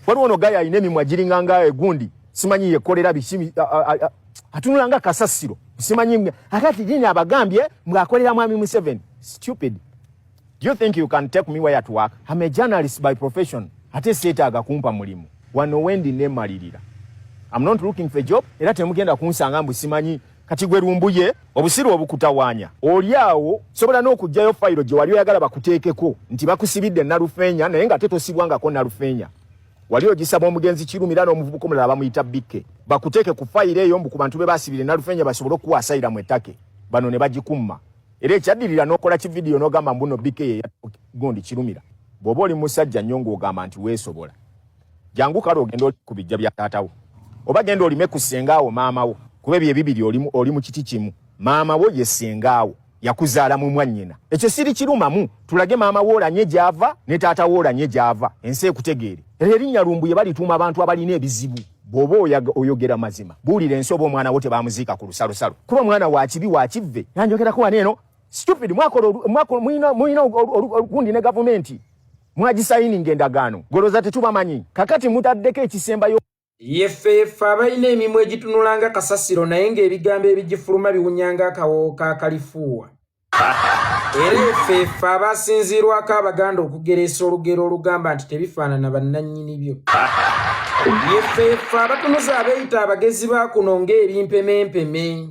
waliwo ono gaya alina emimwa giringanga egundi simanyi yekolera bishimi atunulanga kasasiro simanyi akati jini abagambye mwakolera mwami Museveni. Stupid. Do you think you can take me where to work? I'm a journalist by profession. Ate seetaaga kumpa mulimu wano wendi nemalirira. I'm not looking for a job. Era temugenda kunsanga mbu simanyi kati gwe lumbuye obusiru obukutawanya oliawo sobola n'okujjayo fayiro gye wali oyagala bakuteekeko nti bakusibidde Nalufeenya naye nga tetosibwangako Nalufeenya. Wali ogisaba omugenzi Kirumira n'omuvubuka omulala bamuyita Bikke bakuteeke ku fayiro eyo mbu ku bantu be basibire Nalufeenya basobole okuwasayira mu ettake bano ne bagikumma. Era ekyaddirira n'okola kividiyo n'ogamba mbuno Bikke ye gundi Kirumira. Bw'oba oli musajja nnyo ng'ogamba nti weesobola jangu kale ogenda ku bijja bya taatawo oba genda olime ku ssengaawo maamawo kuba ebyo ebibiri oli mu kiti kimu. Maama wo ye ssengaawo yakuzaala mu mwannyina. Ekyo siri kirumamu tulage maama wo olanye gy'ava ne taata wo olanye gy'ava ensi ekutegeere. Era erinnya Lumbuye balituuma abantu abalina ebizibu. Bw'oba oyogera mazima buulira ensi oba omwana wo tebamuziika ku lusalosalo kuba mwana wa kibi wa kivve yanjogerako wano eno stupid mwina olukundi ne gavumenti mwagisayininga endagaano goloza tetubamanyi kakati mutaddeko ekisembayo. Yeffeeffe abalina emimwa egitunulanga kasasiro naye ng'ebigambo ebigifuluma biwunyanga akawoowo ka kalifuuwa. Era yeffeeffe abasinziirwako Abaganda okugereesa olugero olugamba nti tebifaanana bannannyini byo. Yeffeeffe abatunuza abeeyita abagezi ba kuno ng'ebimpemempeme.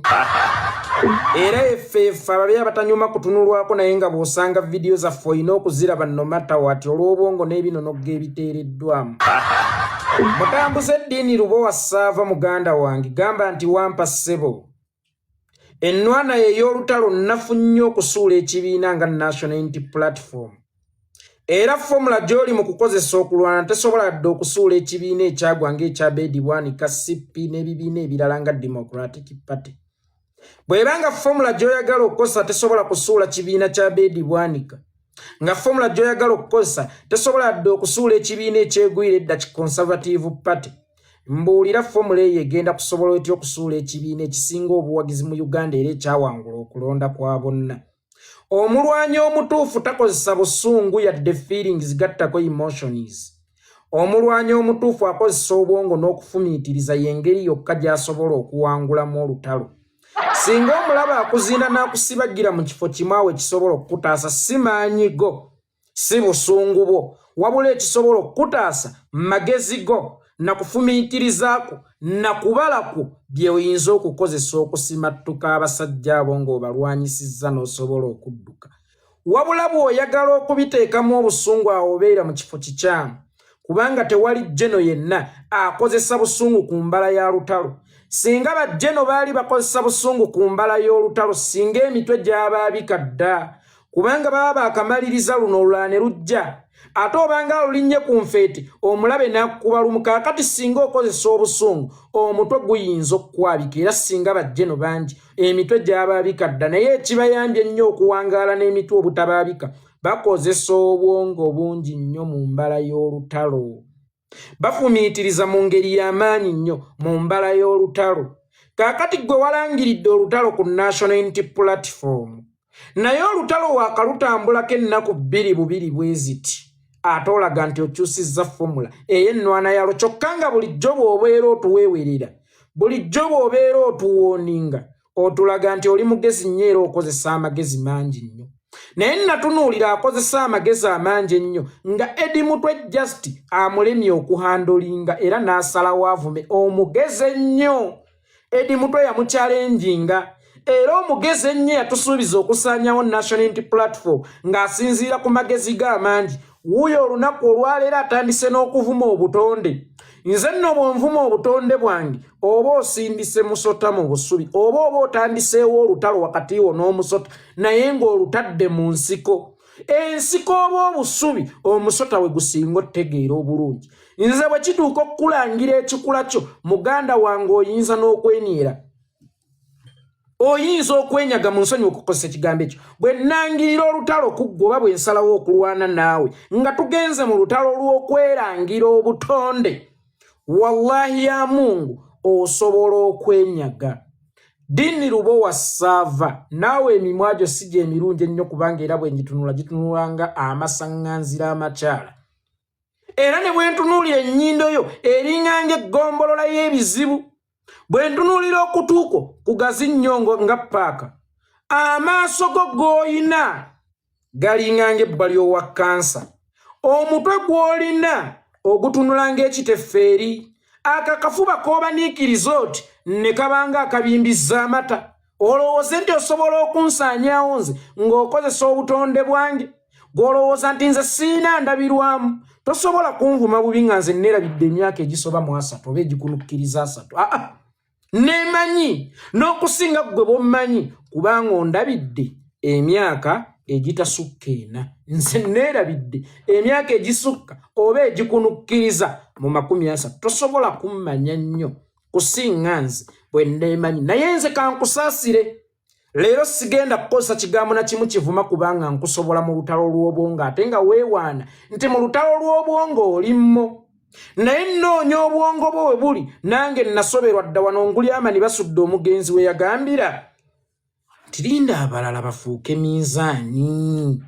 Era yeffeeffe ababi abatanyuma kutunulwako naye nga bw'osanga vidiyo zaffe olina okuziraba no matter what olw'obwongo n'ebinonogga ebiteereddwamu. Mutambuze Ddiini Lubowa Ssaava muganda wange gamba nti wampa ssebo. Ennwana ey'olutalo nnafu nnyo okusuula ekibiina nga National Unity Platform. Era fomula gy'oli mu kukozesa okulwana tesobola dde okusuula ekibiina ekyagwa ng'ekya Bedi Bwanika CP n'ebibiina ebirala nga Democratic Party. Bw'ebanga fomula gy'oyagala okukozesa tesobola kusuula kibiina kya Bedi Bwanika. Nga fomula gy'oyagala okukozesa tesobola dde okusuula ekibiina ekyegwira edda ki Conservative Party. Mbuulira fomula eyo egenda kusobola etya okusuula ekibiina ekisinga obuwagizi mu Uganda era ekyawangula okulonda kwa bonna. Omulwanyi omutuufu takozesa busungu yadde feelings gattako emotions. Omulwanyi omutuufu akozesa obwongo n'okufumiitiriza y'engeri yokka gy'asobola okuwangulamu olutalo. Singa omulaba akuzinda n'akusibagira mu kifo kimu awo ekisobola okukutaasa si maanyi go, si busungu bwo, wabula ekisobola okukutaasa magezi go na kufumiitirizaako na kubalako bye oyinza okukozesa okusimattuka abasajja abo ng'obalwanyisizza n'osobola okudduka. Wabula bw'oyagala okubiteekamu obusungu awo obeera mu kifo kikyamu, kubanga tewali jeno yenna akozesa busungu ku mbala ya lutalo. Singa bajjeno baali bakozesa busungu ku mbala y'olutalo singa emitwe gy'abaabika dda, kubanga baba bakamaliriza luno olulane lujja. Ate obanga lulinnye ku nfeeti omulabe n'akuba lumu kaakati singa okozesa obusungu omutwe guyinza okukwabika era singa bajjeno bangi emitwe gy'abaabika dda, naye ekibayambye ennyo okuwangaala n'emitwe obutabaabika bakozesa obwongo bungi nnyo mu mbala y'olutalo. Bafumiitiriza mu ngeri y'amaanyi nnyo mu mbala y'olutalo. Kaakati gwe walangiridde olutalo ku National Unity Platform, naye olutalo waakalutambulako ennaku bbiri bubiri bwe ziti, ate olaga nti okyusizza fomula ey'ennwana yalo kyokka nga bulijjo bw'obeera otuweewerera, bulijjo bw'obeera otuwooninga, otulaga nti oli mugezi nnyo era okozesa amagezi mangi nnyo. Naye natunuulira akozesa amagezi amangi ennyo nga Eddie Mutwe Just amulemye okuhandolinga era n'asalawo avume omugezi ennyo. Eddie Mutwe yamukyalenjinga era omugezi ennyo yatusuubiza okusaanyawo National Unity Platform ng'asinziira ku magezi ge amangi. Wuuyo olunaku olwaleero atandise n'okuvuma obutonde. Nze nno bw'onvuma obutonde bwange oba osindise musota mu busubi oba otandiseewo olutalo wakati wo n'omusota naye ng'olutadde mu nsiko. Ensiko oba obusubi omusota we gusinga otegeera obulungi. Nze bwe kituuka okukulangira ekikula kyo muganda wange oyinza n'okwenyiira. Oyinza okwenyaga mu nsonyi okukozesa ekigambo ekyo. Bwe nnangirira olutalo kuggoba bwe nsalawo okulwana naawe nga tugenze mu lutalo lw'okwerangira obutonde, wallahi ya Mungu osobola okwenyaga. Ddiini Lubowa Ssaava naawe emimwa gyo si gye emirungi ennyo kubanga era bwe ngitunula gitunulanga amasaŋŋanzira amakyala. era ne bwe ntunuulira ennyindo yo eringa ng'eggomolola y'ebizibu, bwe ntunuulira okutuuko kugazi nnyo nga paaka, amaaso go g'olina galinga ng'ebba ly'owa kansa, omutwe gw'olina ogutunula ng'ekiteffeeri, akakafuba k'obaniikiriza oti ne kabanga akabimbizza amata, olowooze nti osobola okunsaanyaawo nze ng'okozesa obutonde bwange, gw'olowooza nti nze siina ndabirwamu, tosobola kunvuma bubi nga nze neerabidde emyaka egisoba mu 3 oba egikunukkiriza 3. Neemanyi n'okusinga ggwe bw'ommanyi kubanga ondabidde emyaka egitasukka 4, nze neerabidde emyaka egisukka oba egikunukkiriza mu 30. Tosobola kummanya nnyo kusinga nze bwe neemanyi, naye nze kankusaasire. Leero sigenda kukozesa kigambo na kimu kivuma kubanga nkusobola mu lutalo lw'obwongo, ate nga weewaana nti mu lutalo lw'obwongo olimmo. Naye nnoonya obwongo bwo we buli, nange nasoberwa dda wano Ngulyamani basudde omugenzi we yagambira nti linda abalala bafuuke minzaani.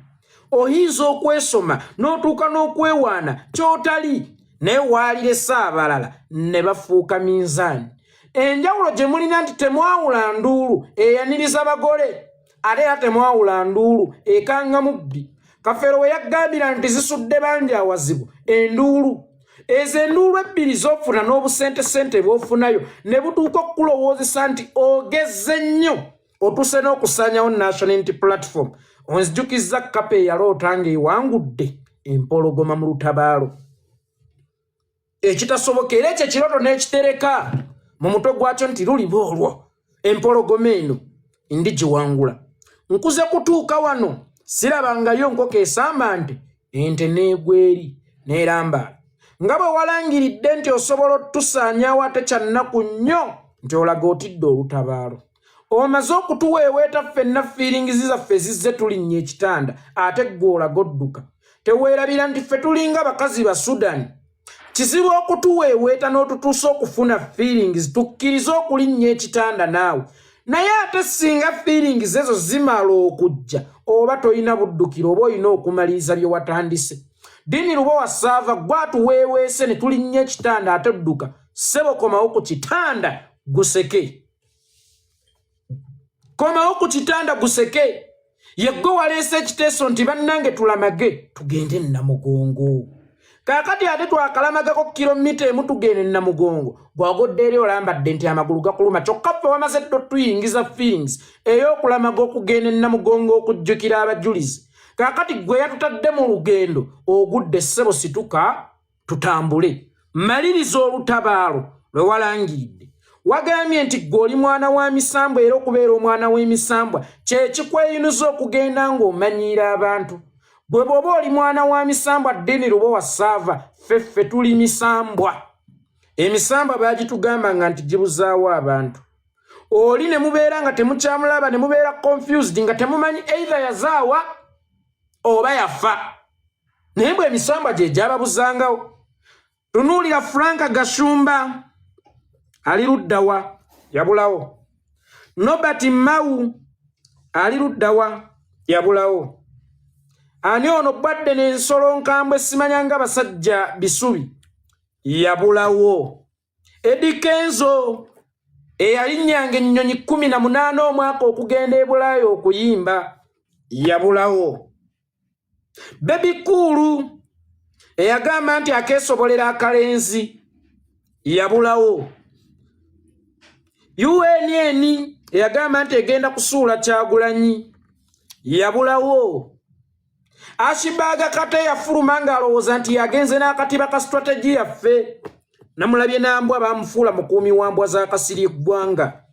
Oyinza okwesoma n'otuuka n'okwewaana ky'otali, naye waalirese abalala ne bafuuka minzaani. Enjawulo gye mulina nti temwawula nduulu eyaniriza bagole, ate era temwawula nduulu ekanga mubbi. Kafeero we yaggambira nti zisudde bangi awazibu enduulu. Ezo enduulu ebbiri z'ofuna n'obusentesente bw'ofunayo ne butuuka okukulowoozesa nti ogezze nnyo, otuuse n'okusaanyawo National Unity Platform. Onzijukizza Kapa eyaloota ng'ewangudde empologoma mu lutabaalo. Ekitasoboka era ekyo ekirooto n'ekitereka mu mutwe gwakyo nti luliba olwo empologoma eno ndigiwangula. Nkuze kutuuka wano sirabangayo nkoko esamba nti ente n'egwa eri n'erambaala. Nga bwe walangiridde nti osobola otusaanyaawo ate kya nnaku nnyo nti olaga otidde olutabaalo. Omaze okutuweeweeta ffenna feelings zaffe zizze tulinnya ekitanda, ate ggwe olaga odduka. Teweerabira nti ffe tulinga bakazi ba Sudan. Kizibu okutuweeweeta n'otutuusa okufuna feelings tukkirize okulinnya ekitanda naawe. Naye ate singa feelings ezo zimala okujja, oba toyina buddukiro oba olina okumaliriza bye watandise. Dini Lubo wa Sava gwatuweeweese ne tulinnya ekitanda ate dduka. Ssebo komawo ku kitanda guseke. Komawo ku kitanda guseke. Yeggo waleese ekiteeso nti bannange tulamage tugende Namugongo. Kaakati ate twakalamagako kilomita emu tugende Namugongo. Bwagodde eri olambadde nti amagulu gakuluma, kyokka ffe wamaze tuyingiza feelings ey'okulamaga okugenda Namugongo okujjukira abajulizi. Kaakati gwe yatutadde mu lugendo ogudde ssebo situka tutambule. Maliriza olutabaalo lwe walangiridde. Wagambye nti gwe oli mwana wa misambwa era okubeera omwana w'emisambwa kye kikweyunuza okugenda ng'omanyiira abantu. Gwe bw'oba oli mwana wa misambwa Dini Lubo wa Sava, ffe tuli misambwa. Emisambwa baagitugamba nga nti gibuzaawo abantu. Oli ne mubeera nga temukyamulaba ne mubeera confused nga temumanyi either yazaawa oba yafa. Naye bwe emisambwa gye gyababuzangawo. Tunuulira Franka Gashumba ali luddawa yabulawo. Nobert Mau ali luddawa yabulawo. Ani ono badde n'ensolo nkambwe simanyanga basajja bisubi yabulawo. Eddie Kenzo eyalinnyanga ennyonyi 18 omwaka okugenda e Bulaaya okuyimba yabulawo. Baby Cool eyagamba nti akeesobolera akalenzi yabulawo. UNN eyagamba nti egenda kusuula Kyagulanyi yabulawo. Ashibaga Kate yafuluma ng'alowooza nti yagenze n'akatiba ka strategy yaffe. Namulabye n'ambwa bamufuula mukuumi wa mbwa za Kasiri eggwanga.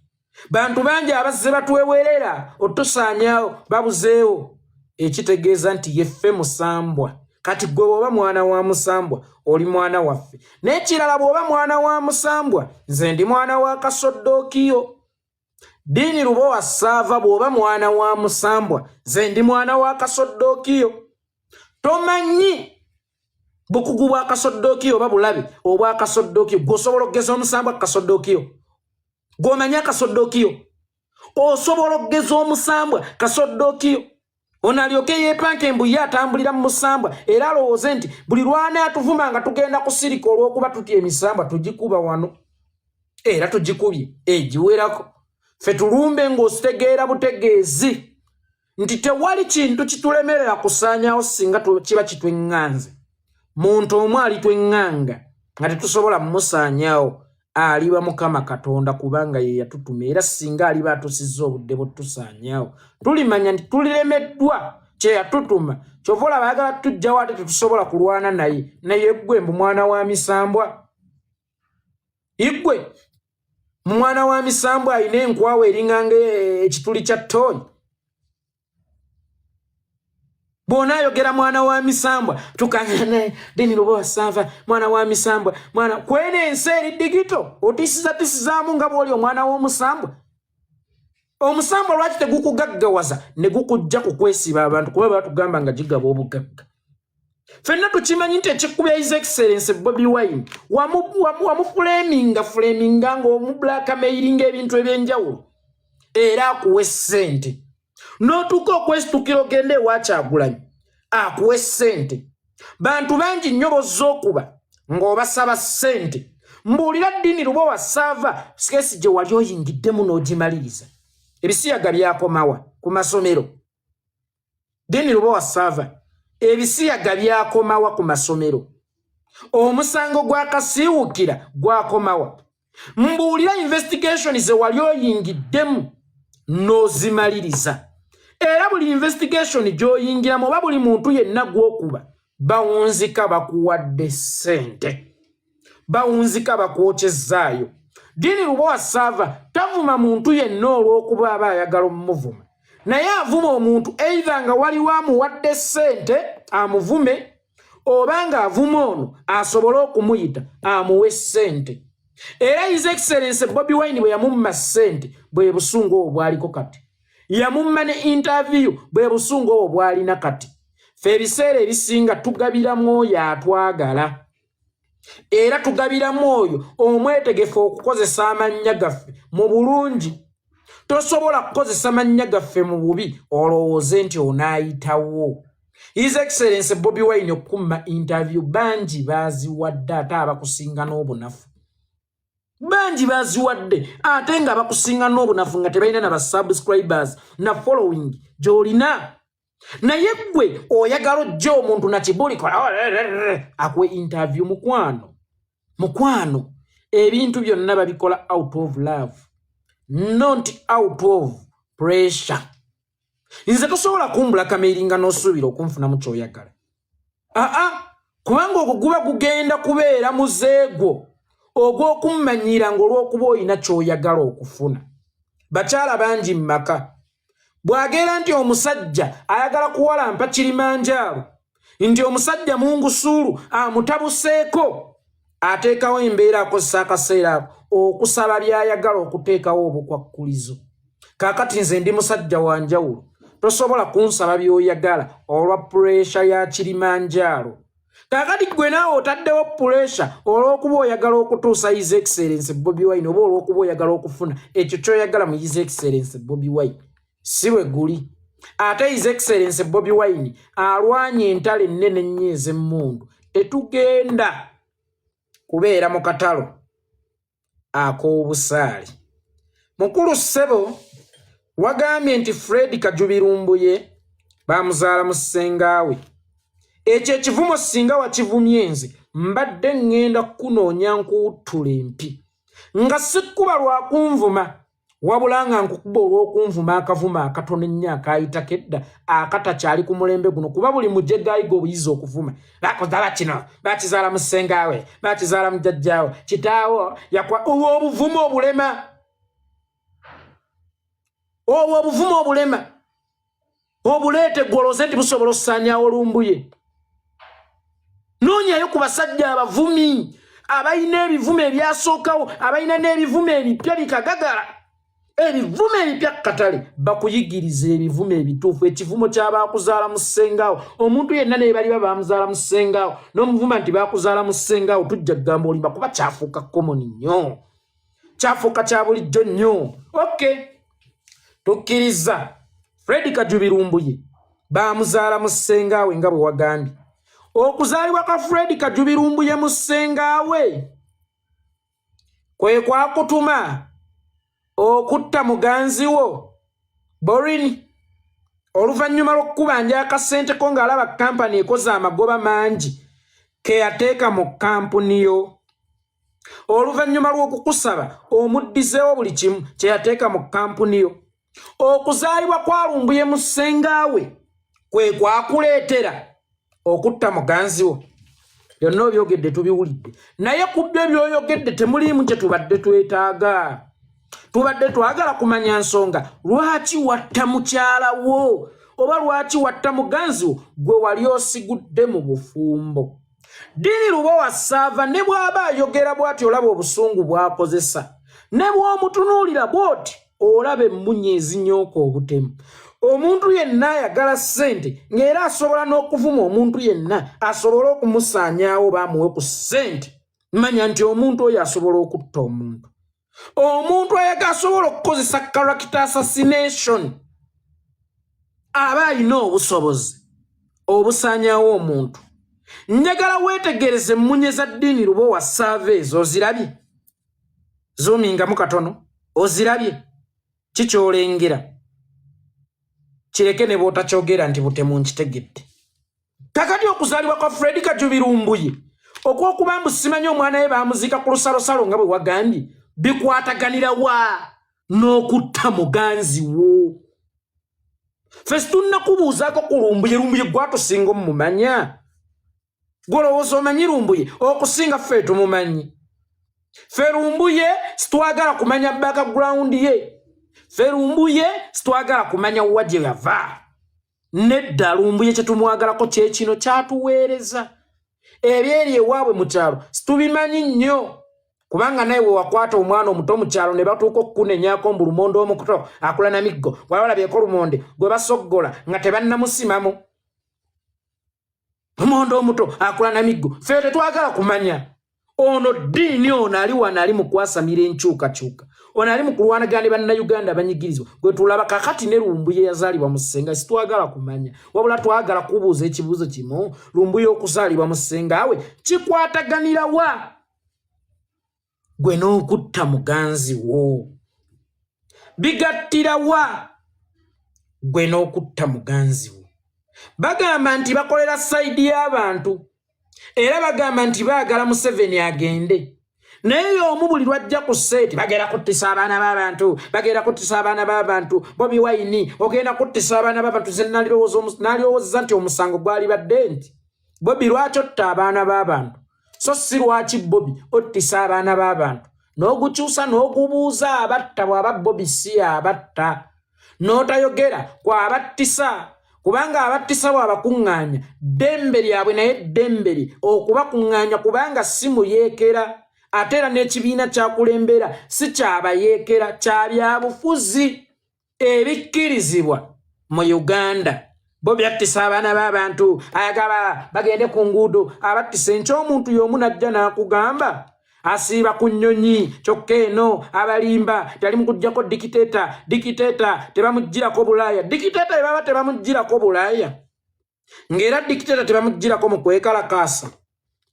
Bantu bangi abazze batuwewerera otusaanyaawo babuzeewo. Ekitegeeza nti yeffe musambwa. Kati gwe bw'oba mwana wa musambwa oli mwana waffe. N'ekirala bw'oba mwana wa musambwa nze ndi mwana wa Kasoddokiyo. Dini Lubo wa Sava bw'oba mwana wa musambwa nze ndi mwana wa Kasoddokiyo. Tomanyi bukugu bwa Kasoddokiyo oba bulabe obwa Kasoddokiyo. Gw'osobola okugeza omusambwa Kasoddokiyo. Gw'omanya Kasoddokiyo. Osobola okugeza omusambwa Kasoddokiyo. Onalyoke yepanke mbuye atambulira mu musambwa era alowooze nti buli lwana atuvuma nga tugenda kusirika olw'okuba tutya emisambwa tugikuba wano era tugikubye egiwerako ffe tulumbe ng'ositegeera butegeezi nti tewali kintu kitulemerera kusaanyawo singa kiba kitweŋŋanze. Muntu omu alitweŋŋanga nga tetusobola mumusaanyawo aliba Mukama Katonda kubanga ye yatutuma era singa aliba atusizza obudde bwetusaanyawo tulimanya nti tuliremeddwa kye yatutuma kyova olaba ayagala tujjawo ate tetusobola kulwana naye ggwe mbu mwana wa misambwa igwe mwana wa misambwa alina enkwawa eringanga ekituli kya ttooyi. Bona ayogera mwana wa misambwa tukangana Deni Lubowa Sava mwana wa misambwa mwana kwene ensi eri digito otisizaamu nga bw'oli omwana w'omusambwa. Omusambwa lwaki tegukugaggawaza ne gukujja kukwesiba abantu kuba batugamba nga gigaba obugagga. Ffenna tukimanyi nti ekikubya His Excellency Bobi Wine wamufuleminga ng'omublackmailinga ebintu ebyenjawulo era akuwa ssente. N'otuuka okwesitukira ogende ewa Kyagulanyi akuwa ssente. Bantu bangi nnyo bozza okuba ng'obasaba ssente. Mbuulira Dini Lubowa Sava sikesi gye wali oyingiddemu n'ogimaliriza. Ebisiyaga byakomawa ku masomero. Dini Lubowa Sava ebisiyaga byakomawa ku masomero. Omusango gwakasiiwukira gwakomawa. Mbuulira investigation ze wali oyingiddemu n'ozimaliriza. Era buli investigation gy'oyingiramu oba buli muntu yenna gw'okuba bawunzika bakuwadde ssente. Bawunzika bakwokyezaayo. Dini Lubowa Sava tavuma muntu yenna olw'okuba aba ayagala omuvuma. Naye avuma omuntu either nga waliwo amuwadde ssente amuvume oba nga avuma ono asobole okumuyita amuwe ssente. Era His Excellency Bobi Wine bwe yamumma ssente bwe busungu obwo bwaliko kati. Yamumma ne interview bwe busungu obwo bwalina kati. Ffe ebiseera ebisinga tugabiramu oyo atwagala. Era tugabiramu oyo omwetegefu okukozesa amannya gaffe mu bulungi. Tosobola kukozesa mannya gaffe mu bubi olowooze nti onaayitawo. His Excellency Bobi Wine okumma interview bangi baziwadde ate abakusinga n'obunafu. Bangi baziwadde ate nga bakusinga n'obunafu nga tebalina na subscribers na following gy'olina. Naye ggwe oyagala ojja omuntu na kibuli akwe interview mukwano ebintu byonna babikola out of love not out of pressure. Nze tosobola kumblackmailinga n'osuubira okunfunamu ky'oyagala. Kubanga ogwo guba gugenda kubeera muzeego ogw'okummanyira ng'olw'okuba olina ky'oyagala okufuna. Bakyala bangi mu maka bw'ageera nti omusajja ayagala kuwalampa Kilimanjaro, nti omusajja Mungusuulu amutabuseeko, ateekawo embeera akozesa akaseera okusaba by'ayagala okuteekawo obukwakkulizo. Kaakati nze ndi musajja wa njawulo, tosobola kunsaba by'oyagala olwa pressure ya Kilimanjaro. Kaakati gwe naawe otaddewo pressure olw'okuba oyagala okutuusa His Excellency Bobi Wine oba olw'okuba oyagala okufuna ekyo ky'oyagala mu His Excellency Bobi Wine. Si bwe guli. Ate His Excellency Bobi Wine alwanye entalo ennene nnyo ez'emmundu. Tetugenda kubeera mu katalo ak'obusaali. Mukulu ssebo wagambye nti Fred Kajubirumbuye bamuzaala mu ssengaawe. Ekyo ekivumo singa wakivumye nze mbadde ngenda kunoonya nkuwuttula empi. Nga sikkuba lwa kunvuma wabula nga nkukuba olw'okunvuma akavuma akatono ennyo akaayitako edda akatakyali ku mulembe guno kuba buli mujje gaayiga obuyizi okuvuma. Bakozala kino bakizaala mu ssengaawe bakizaala mu jjajjaawe kitaawo yakwa obuvuma obulema. Obwo obuvuma obulema obuleete gwoloze nti busobola okusaanyaawo Lumbuye. Noonyayo ku basajja abavumi abalina ebivume ebyasookawo abalina n'ebivume ebipya bikagagala. Ebivume ebipya katale bakuyigiriza ebivume ebituufu. Ekivumo ky'abaakuzaala mu ssengaawo omuntu yenna naye bali bamuzaala mu ssengaawo n'omuvuma nti baakuzaala mu ssengaawo tujja kugamba olimba kuba kyafuuka common nnyo, kyafuuka kya bulijjo nnyo. Okay, tukkiriza Fred Kajubirumbuye bamuzaala mu ssengaawe nga bwe wagambye. Okuzaalibwa kwa Fred Kajubirumbuye mu ssengaawe kwe kwakutuma okutta muganzi wo Borini oluvannyuma lw'okukubanja akasente ko ng'alaba kampani ekoze amagoba mangi ke yateeka mu kampuni yo. Oluvannyuma lw'okukusaba omuddizeewo buli kimu kye yateeka mu kampuni yo. Okuzaalibwa kwa Lumbuye mu ssengaawe kwe kwakuleetera okutta muganzi wo. Byonna byogedde tubiwulidde. Naye ku byo by'oyogedde temuliimu kye tubadde twetaaga. Tubadde twagala kumanya nsonga lwaki watta mukyala wo oba lwaki watta muganzi wo gwe wali osigudde mu bufumbo. Dini Lubowa Sava ne bw'aba ayogera bw'ati olaba obusungu bw'akozesa. Ne bw'omutunuulira bw'oti olaba emmunye ezinyooka obutemu. Omuntu yenna ayagala ssente ng'era asobola n'okuvuma omuntu yenna asobole okumusaanyaawo bamuwe ku ssente. Manya nti omuntu oyo asobola okutta omuntu. Omuntu ayagala asobola okukozesa character assassination aba alina obusobozi obusaanyaawo omuntu. Njagala weetegereze emmunye za Dini Lubowa Sava ezo ozirabye? Zoomingamu katono. Ozirabye? Kikyolengera. Kireke ne bw'otakyogera nti butemu nkitegedde. Kakati okuzaalibwa kwa Fred Kajubirumbuye okw'okuba mbu simanyi omwana we baamuziika ku lusalosalo nga bwe wagambye bikwataganira wa n'okutta muganzi wo. Ffe tunnakubuuzaako ku Lumbuye. Lumbuye gwatusinga omumanya. Golowooza omanyi Lumbuye okusinga ffe tumumanyi. Ffe Lumbuye situwagala kumanya background ye. Ffe Lumbuye situwagala kumanya wa gye yava. Nedda Lumbuye kye tumwagalako kye kino kyatuweereza. Ebyeri ewaabwe mu kyalo situbimanyi nnyo. Kubanga naye we wakwata omwana omuto mu kyalo ne batuuka okukunenyaako mbu lumonde omukuto akula na miggo walabyeko lumonde gwe basoggola nga tebannamusimamu. Lumonde omuto akula na miggo. Ffe tetwagala kumanya. Ono Dini ono ali wano ali mu kwasamira enkyukakyuka. Ono ali mu kulwanagana ne bannayuganda abanyigirizwa. Gwe tulaba kakati ne Lumbuye yazaalibwa mu ssenga situwagala kumanya. Wabula twagala kubuuza ekibuuzo kimu. Lumbuye okuzaalibwa mu ssengaawe kikwataganira wa? Gwe n'okutta muganzi wo. Bigattira wa? Gwe n'okutta muganzi wo. Bagamba nti bakolera saidi y'abantu. Era bagamba nti baagala Museveni agende. Naye omu buli lwajja ku sseeti bagenda kuttisa abaana b'abantu. Bagenda kuttisa abaana b'abantu. Bobi Wine ogenda kuttisa abaana b'abantu. Ze nalowooza nti omusango gwali badde nti Bobi lwaki otta abaana b'abantu? So si lwaki Bobi ottisa abaana b'abantu. N'ogukyusa n'okubuuza abatta bw'aba Bobi si abatta. N'otayogera kwa abattisa. Kubanga abattisa bw'abakuŋŋaanya ddembe lyabwe naye ddembe okubakuŋŋaanya kubanga si muyeekera. Ate era n'ekibiina kyakulembera si kyabayeekera kya byabufuzi ebikkirizibwa mu Uganda. Bobi attisa abaana b'abantu ayagala bagende ku nguudo abattisa enkyomuntu y'omu najja n'akugamba asiiba ku nnyonyi kyokka eno abalimba tali mu kuggyako dikiteeta tebamuggyirako Bulaaya. Dikiteeta baba tebamuggyirako Bulaaya ng'era dikiteeta tebamuggyirako mu kwekalakaasa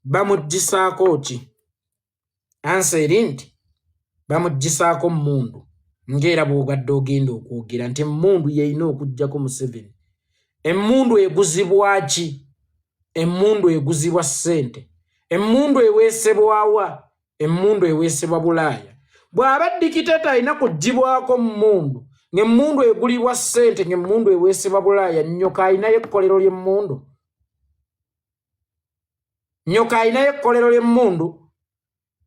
bamuggisaako ki? Anseri nti bamuggisaako mmundu ng'era bw'ogadde ogenda okwogera nti emmundu yeyina okuggyako Museveni. Emmundu eguzibwa ki? Emmundu eguzibwa ssente. Emmundu eweesebwawa? Emmundu eweesebwa Bulaaya. Bw'aba dikiteeta alina kuggibwako mmundu ng'emmundu egulibwa ssente ng'emmundu eweesebwa Bulaaya. Nyoka alinayo ekkolero ly'emmundu? Nyoka alinayo ekkolero ly'emmundu?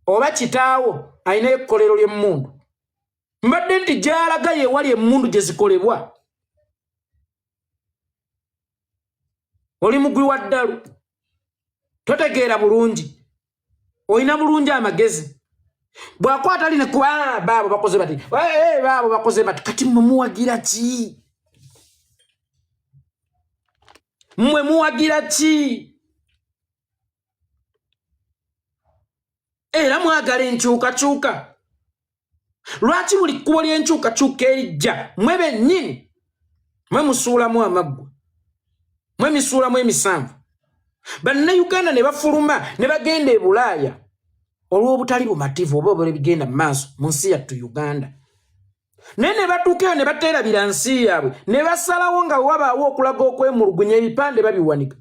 Oba kitaawo alinayo ekkolero ly'emmundu? Mbadde nti gy'alaga ye wali emmundu gye zikolebwa. Oli mugwi wa ddalu. Totegeera bulungi. Oyina bulungi amagezi. Bw'akwata ali ne kuba baabo bakoze bati. Baabo bakoze bati. Kati mmwe muwagira ki? Mmwe muwagira ki? Era mwagala enkyukakyuka. Lwaki buli kkubo ly'enkyukakyuka erijja mmwe bennyini mwe musuulamu amaggwa? mwe misula mwe misanvu Bannayuganda ne bafuluma ne bagenda e Bulaaya olw'obutali bumativu oba obole bigenda mu maaso mu nsi yattu Uganda. Ne batuukeyo ne bateerabira nsi yaabwe ne basalawo nga wabaawo okulaga okwemulugunya ebipande babiwanika.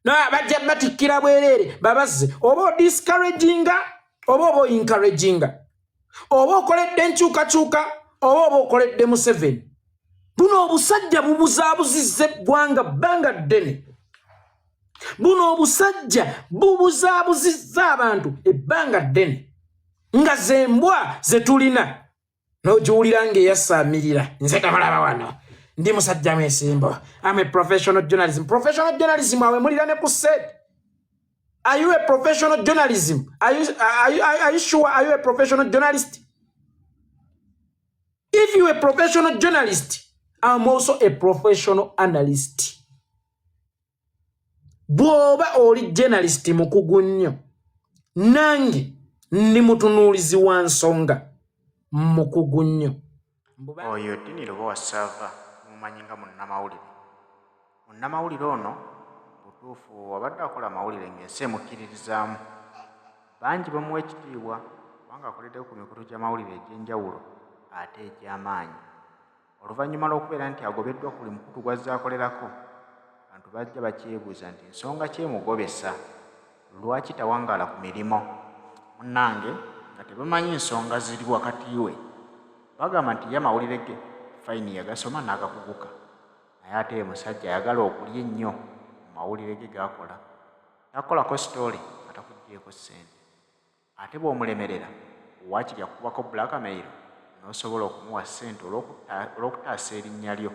Bajja batikkira bwereere babazze oba odiscouraginga oba encouraginga oba okoledde enkyukakyuka oba okoledde Museveni. Buno obusajja bubuzaabuzizza eggwanga bbanga ddene. Buno obusajja bubuzaabuzizza abantu ebbanga ddene nga zembwa ze tulina n'ogiwulira ng'eyasaamirira. Nze tamulaba wano ndi musajja mwesimbo. I'm a professional journalism. Professional journalism awe mulira ne ku set. Are you a professional journalism? Are you sure? Are you a professional journalist? If you're a professional journalist, I'm also a professional analyst. Bwoba oli journalist mukugu nnyo, nange ndi mutunuulizi wa nsonga mukugu nnyo. Oyo Dini Lobowa Sava mumanyi nga munnamawulire. Munnamawulire ono butuufu wabadde akola amawulire ng'ensi emukkiririzaamu. Bangi bamuwa ekitiibwa kubanga akoleddeko ku mikutu gy'amawulire egy'enjawulo ate egy'amaanyi. Oluvannyuma lw'okubeera nti agobeddwa ku buli mukutu gw'azze akolerako, abantu bajja bakyebuuza nti nsonga ki emugobesa, lwaki tawangaala ku mirimo. Munnange nga tebamanyi nsonga ziri wakati we, bagamba nti ye amawulire ge fayini yagasoma n'agakuguka, naye ate ye musajja ayagala okulya ennyo mu mawulire ge g'akola. Takolako sitoole nga takuggyeeko ssente. Ate bw'omulemerera waakiri akubako blackmail n'osobola okumuwa ssente olw'okutaasa erinnya lyo.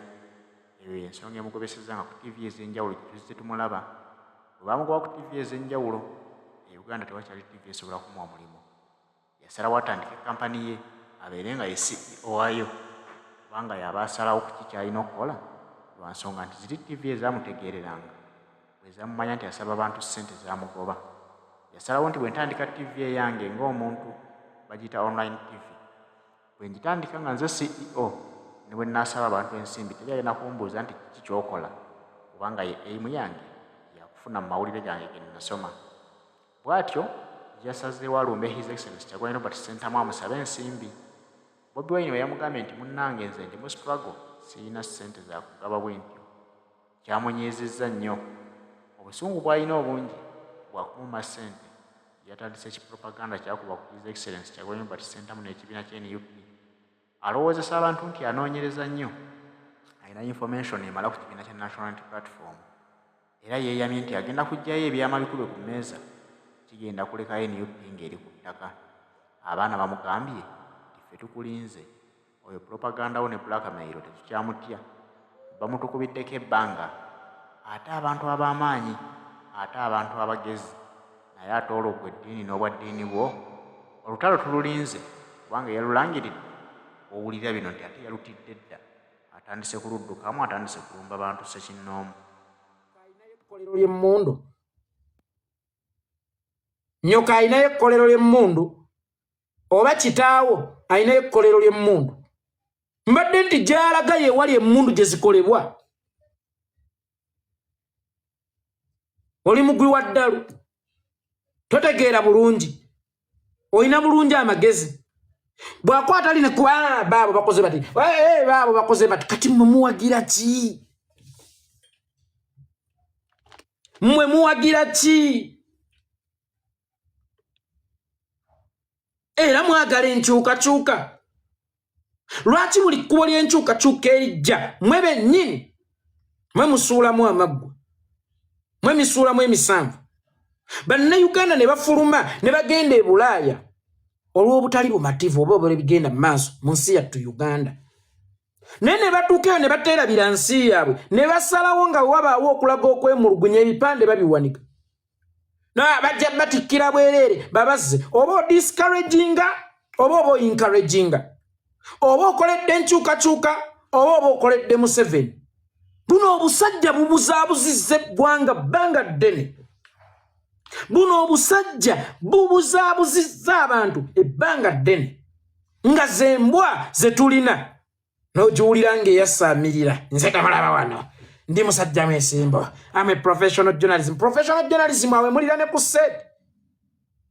Eyo y'ensonga emugobeseza nga ku TV ez'enjawulo gye tuzze tumulaba. Bwe bamugoba ku TV ez'enjawulo, e Uganda tewakyali TV esobola kumuwa mulimu. Yasalawo atandika ekkampani ye abeere nga ye CEO wayo, kubanga yaba asalawo ku ki ky'alina okukola lwa nsonga nti ziri TV ezaamutegeereranga. Bwe zamumanya nti asaba abantu ssente zaamugoba, yasalawo nti bwe ntandika TV eyange ng'omuntu bagiyita online TV, bwe ngitandika nga nze CEO ne bwe nnaasaba abantu ensimbi teri alina kumbuuza nti kiki ky'okola, kubanga ye aimu yange yakufuna mu mawulire gange ge nasoma. Bw'atyo yasazeewo alumbe His Excellency Kyagulanyi Robert Ssentamu amusabe ensimbi. Bobi Wine we yamugambye nti munnange nze ndi mu struggle, sirina ssente za kugaba bwentyo. Kyamunyiizizza nnyo. Obusungu bw'alina obungi bwa kumuma ssente, yatandise ekipropaganda kyakuba ku His Excellency Kyagulanyi Robert Ssentamu n'ekibiina kye NUP. Alowoozesa abantu nti anoonyereza nnyo, alina information emala ku kibiina kya National Unity Platform, era yeeyamye nti agenda kuggyayo ebyama bikube ku mmeeza, kigenda kuleka NUP ng'eri ku ttaka. Abaana bamugambye nti ffe tukulinze, oyo propaganda wo ne blackmail tetukyamutya, bamutukubiddeko ebbanga. Ate abantu ab'amaanyi, ate abantu abagezi, naye ate olwo gwe eddiini n'obwaddiini bwo olutalo tululinze, kubanga yalulangiridde. Owulira bino nti ate yalutidde dda, atandise kuluddukamu, atandise kulumba bantu ssekinnoomu. Nyoka alinayo ekkolero ly'emmundu oba kitaawo alinayo ekkolero ly'emmundu. Mbadde nti gy'alaga ye wali emmundu gye zikolebwa. Oli mugwi wa ddalu, totegeera bulungi, olina bulungi amagezi. Bw'akwata ali ne kuba baabo bakoze bati, baabo bakoze bati, kati mmwe muwagira ki? Mmwe muwagira ki? Era mwagala enkyukakyuka. Lwaki buli kkubo ly'enkyukakyuka erijja mmwe bennyini mwe musuulamu amaggwa, mwe misuulamu emisanvu? Bannayuganda ne bafuluma ne bagenda e Bulaaya olw'obutali bumativu oba obole bigenda mu maaso mu nsi yattu Uganda. Ne batuukeyo ne bateerabira nsi yaabwe ne basalawo nga wabaawo okulaga okwemulugunya ebipande babiwanika. Bajja batikkira bwereere babazze oba odiscouraginga oba encouraginga oba okoledde enkyukakyuka oba okoledde Museveni. Buno obusajja bubuzaabuzizza eggwanga bbanga ddene. Buno obusajja bubuzaabuzizza abantu ebbanga ddene nga zembwa ze tulina n'ogiwulira ng'eyasaamirira. Nze tamulaba wano ndi musajja mwesimba. I'm a professional journalism. Professional journalism awe mulirane ku set.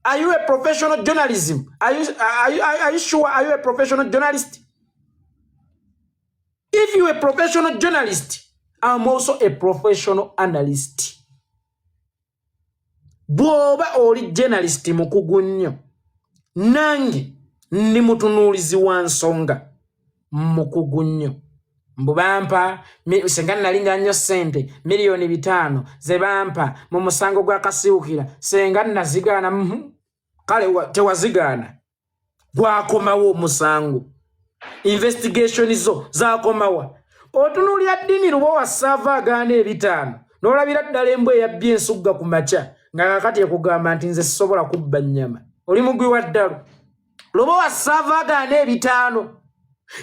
Are you a professional journalism? Are you sure? Are you a professional journalist? If you are a professional journalist, I'm also a professional analyst. Bwoba oli journalist mukugunyo. Nangi ndi mutunulizi wansonga mukugunyo. Mbubampa sengana nalinga nyo sente milioni 5 zebampa mu musango gwa kasiukira sengana nazigana kale tewazigana gwakomawo musango investigation zo zakomawa otunulya dini lubo wasava gane 5 nolabira ddala embwe yabbye ensugga ku macha nga kakati ekugamba nti nze sobola kubba nnyama oli mugwi wa ddalu lubo wasava gane 5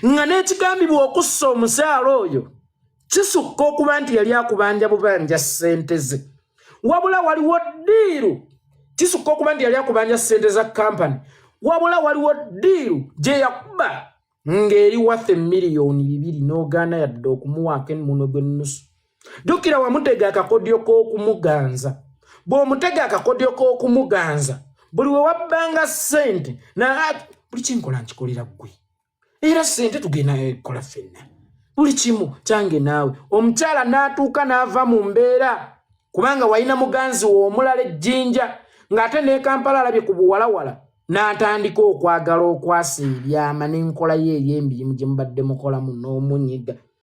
nga n'ekigambibwa okussa omusaala oyo kisukka okuba nti yali akubanja bubanja ssente ze wabula waliwo ddiiru kisukka okuba nti yali akubanja ssente za kampani wabula waliwo ddiiru gye yakuba ng'eri wathe miliyoni 2 n'ogaana yadde okumuwaako muno gw'ennusu jjukira wamutega akakodyo k'okumuganza bw'omutega akakodyo k'okumuganza buli we wabbanga ssente buli kinkola nkikolera ggwe era sente tugenda kola fenna buli kimu kyange naawe omukyala n'atuuka n'ava mu mbeera kubanga walina muganzi w'omulala ejjinja ng'ate ne Kampala alabye ku buwalawala n'atandika okwagala okwasa ebyama n'enkola ye ey'emirimu gye mubadde mukolamu n'omunyiga